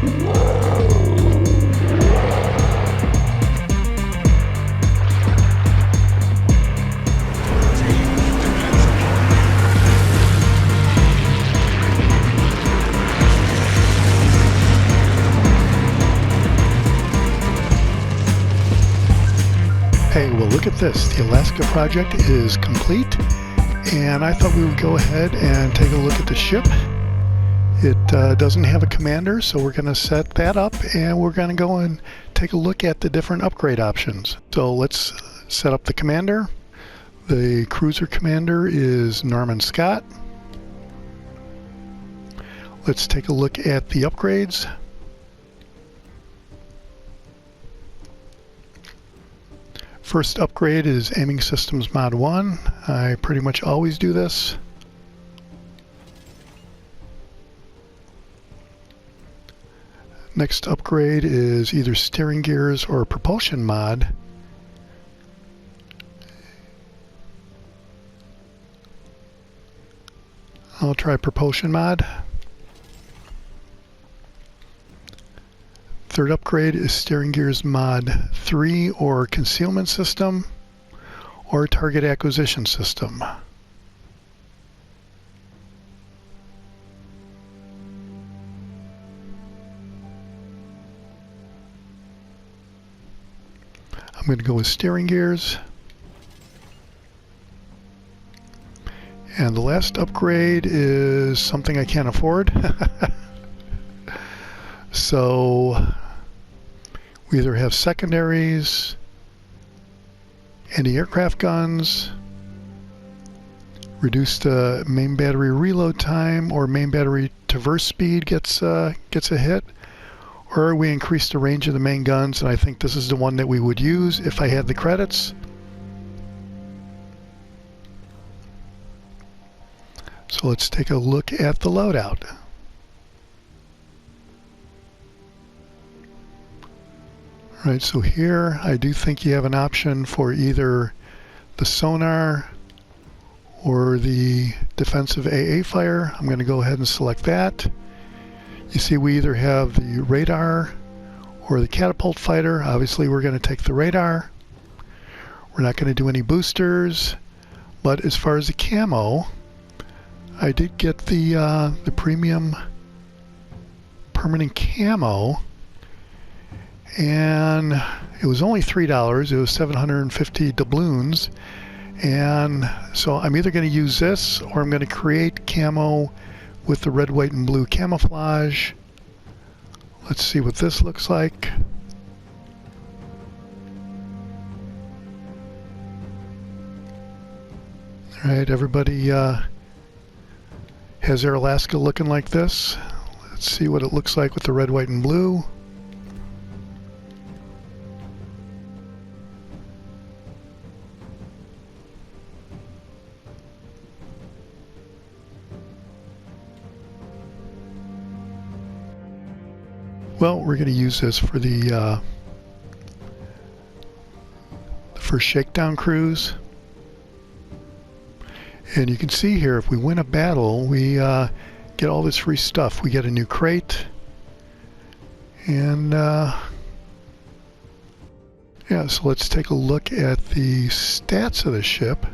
Hey, well look at this. The Alaska project is complete, and I thought we would go ahead and take a look at the ship. It doesn't have a commander, so we're going to set that up, and we're going to go and take a look at the different upgrade options. So let's set up the commander. The cruiser commander is Norman Scott. Let's take a look at the upgrades. First upgrade is Aiming Systems Mod 1. I pretty much always do this. Next upgrade is either steering gears or propulsion mod. I'll try propulsion mod. Third upgrade is steering gears mod 3 or concealment system or target acquisition system. I'm going to go with steering gears. And the last upgrade is something I can't afford. So we either have secondaries, anti-aircraft guns, reduced main battery reload time, or main battery traverse speed gets a hit, or we increase the range of the main guns, and I think this is the one that we would use if I had the credits. So let's take a look at the loadout. Right, so here I do think you have an option for either the sonar or the defensive AA fire. I'm going to go ahead and select that. You see we either have the radar or the catapult fighter. Obviously we're going to take the radar. We're not going to do any boosters, but as far as the camo, I did get the premium permanent camo, and it was only $3. It was 750 doubloons, and so I'm either going to use this or I'm going to create camo with the red, white, and blue camouflage. Let's see what this looks like. All right, everybody has their Alaska looking like this. Let's see what it looks like with the red, white, and blue. Well, we're going to use this for the first Shakedown cruise. And you can see here, if we win a battle, we get all this free stuff. We get a new crate. And yeah, so let's take a look at the stats of the ship.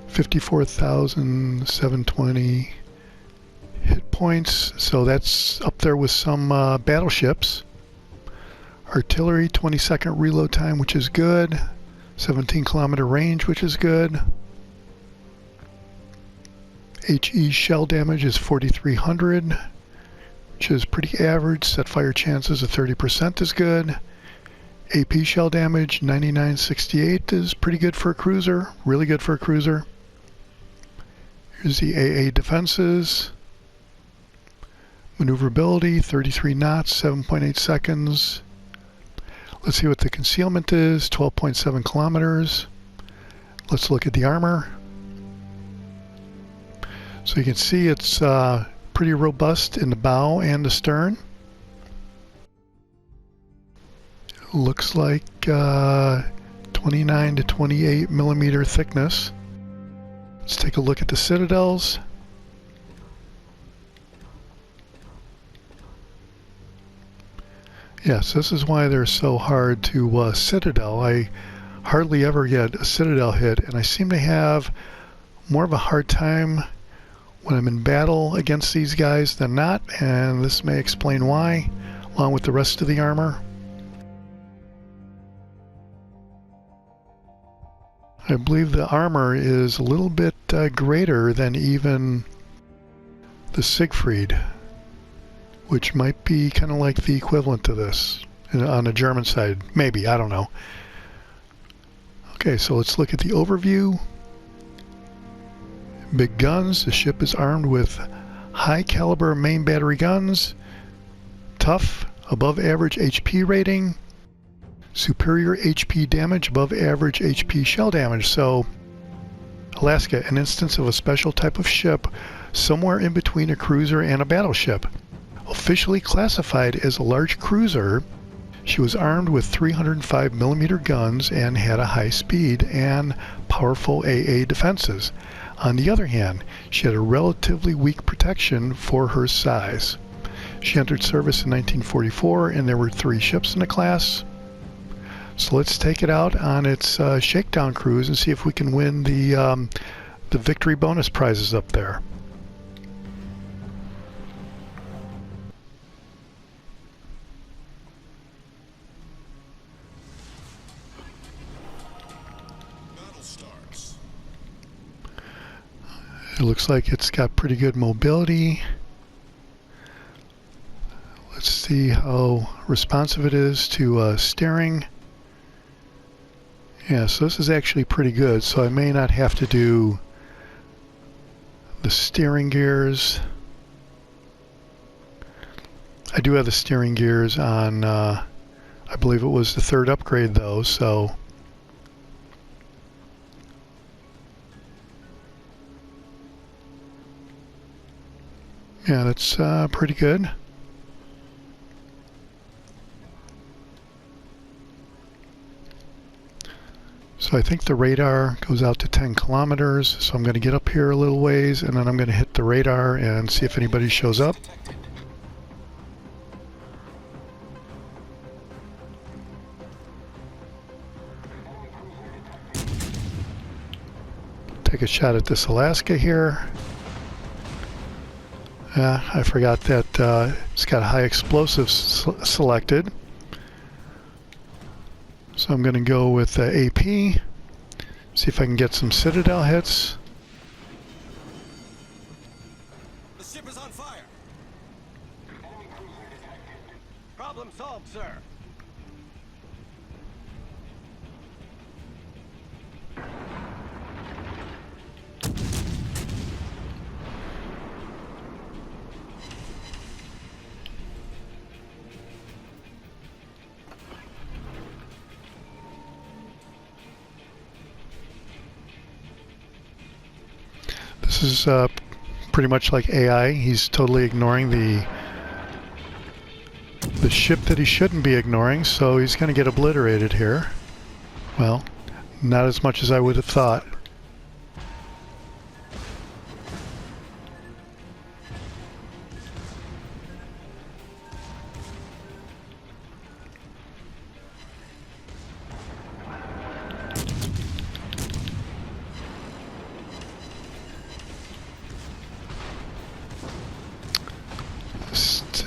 54,720 hit points, so that's up there with some battleships. Artillery, 20-second reload time, which is good. 17-kilometer range, which is good. HE shell damage is 4,300, which is pretty average. Set fire chances of 30% is good. AP shell damage, 9968, is pretty good for a cruiser. Really good for a cruiser. Here's the Aaa Defenses. Maneuverability, 33 knots, 7.8 seconds. Let's see what the concealment is, 12.7 kilometers. Let's look at the armor. So you can see it's pretty robust in the bow and the stern. It looks like 29 to 28 millimeter thickness. Let's take a look at the citadels. Yes, this is why they're so hard to citadel. I hardly ever get a citadel hit, and I seem to have more of a hard time when I'm in battle against these guys than not, and this may explain why, along with the rest of the armor. I believe the armor is a little bit greater than even the Siegfried, which might be kind of like the equivalent to this on the German side. Maybe, I don't know. Okay, so let's look at the overview. Big guns. The ship is armed with high caliber main battery guns, tough, above average HP rating, superior HP damage, above average HP shell damage. So Alaska, an instance of a special type of ship somewhere in between a cruiser and a battleship. Officially classified as a large cruiser, she was armed with 305mm guns and had a high speed and powerful Aaa defenses. On the other hand, she had a relatively weak protection for her size. She entered service in 1944, and there were 3 ships in the class. So let's take it out on its Shakedown cruise and see if we can win the victory bonus prizes up there. It looks like it's got pretty good mobility. Let's see how responsive it is to steering. Yeah, so this is actually pretty good, so I may not have to do the steering gears. I do have the steering gears on, I believe it was the 3rd upgrade though, so yeah, that's pretty good. So I think the radar goes out to 10 kilometers, so I'm going to get up here a little ways and then I'm going to hit the radar and see if anybody shows up. Take a shot at this Alaska here. I forgot that it's got high explosives selected. So I'm going to go with AP, see if I can get some Citadel hits. The ship is on fire. Problem solved, sir. This is pretty much like AI. He's totally ignoring the ship that he shouldn't be ignoring, so he's going to get obliterated here. Well, not as much as I would have thought.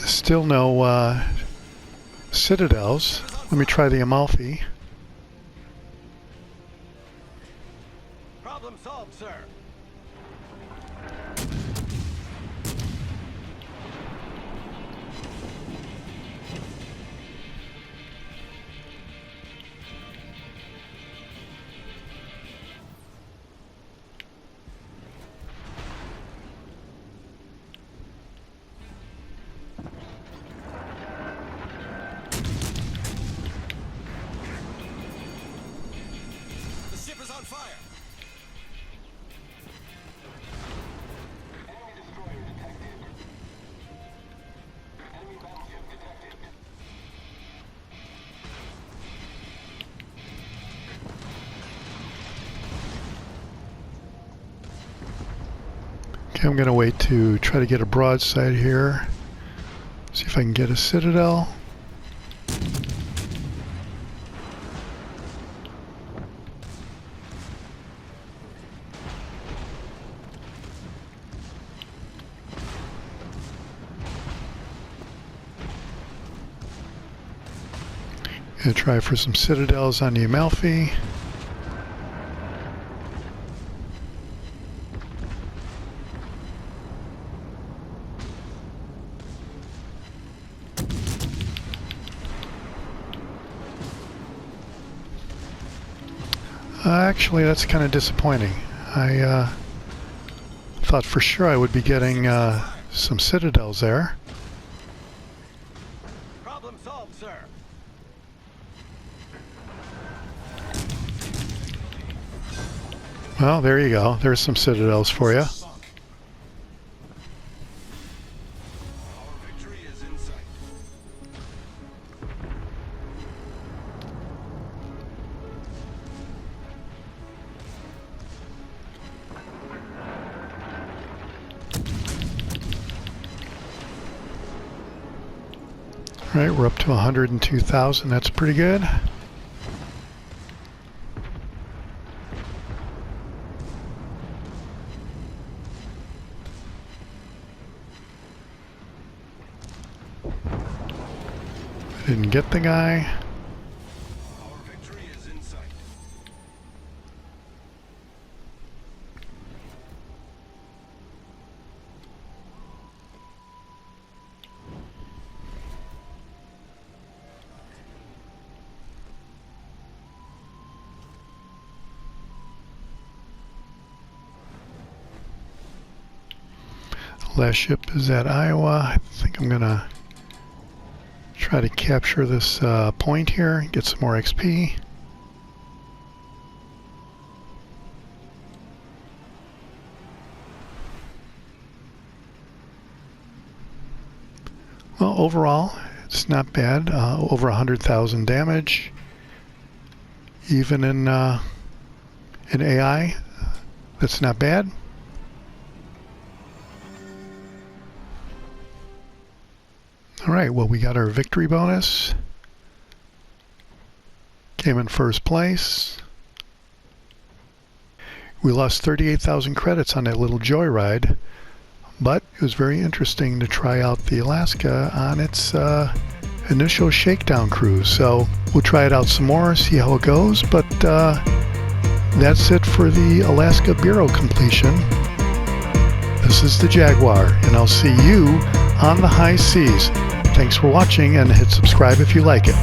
Still no Citadels. Let me try the Amalfi. Problem solved, sir. On fire. Enemy destroyer detected. Enemy battleship detected. Okay, I'm going to wait to try to get a broadside here. See if I can get a Citadel. Gonna try for some citadels on the Amalfi. Actually, that's kind of disappointing. I thought for sure I would be getting some citadels there. Problem solved, sir. Well, there you go. There's some citadels for you. Our victory is in sight. All right, we're up to 102,000. That's pretty good. Didn't get the guy. Our victory is in sight. Last ship is at Iowa. I think I'm gonna try to capture this point here, get some more XP. Well, overall, it's not bad. Over 100,000 damage, even in AI. That's not bad. All right, well, we got our victory bonus. Came in first place. We lost 38,000 credits on that little joyride, but it was very interesting to try out the Alaska on its initial shakedown cruise. So we'll try it out some more, see how it goes, but that's it for the Alaska Bureau completion. This is the Jaguar, and I'll see you on the high seas. Thanks for watching, and hit subscribe if you like it.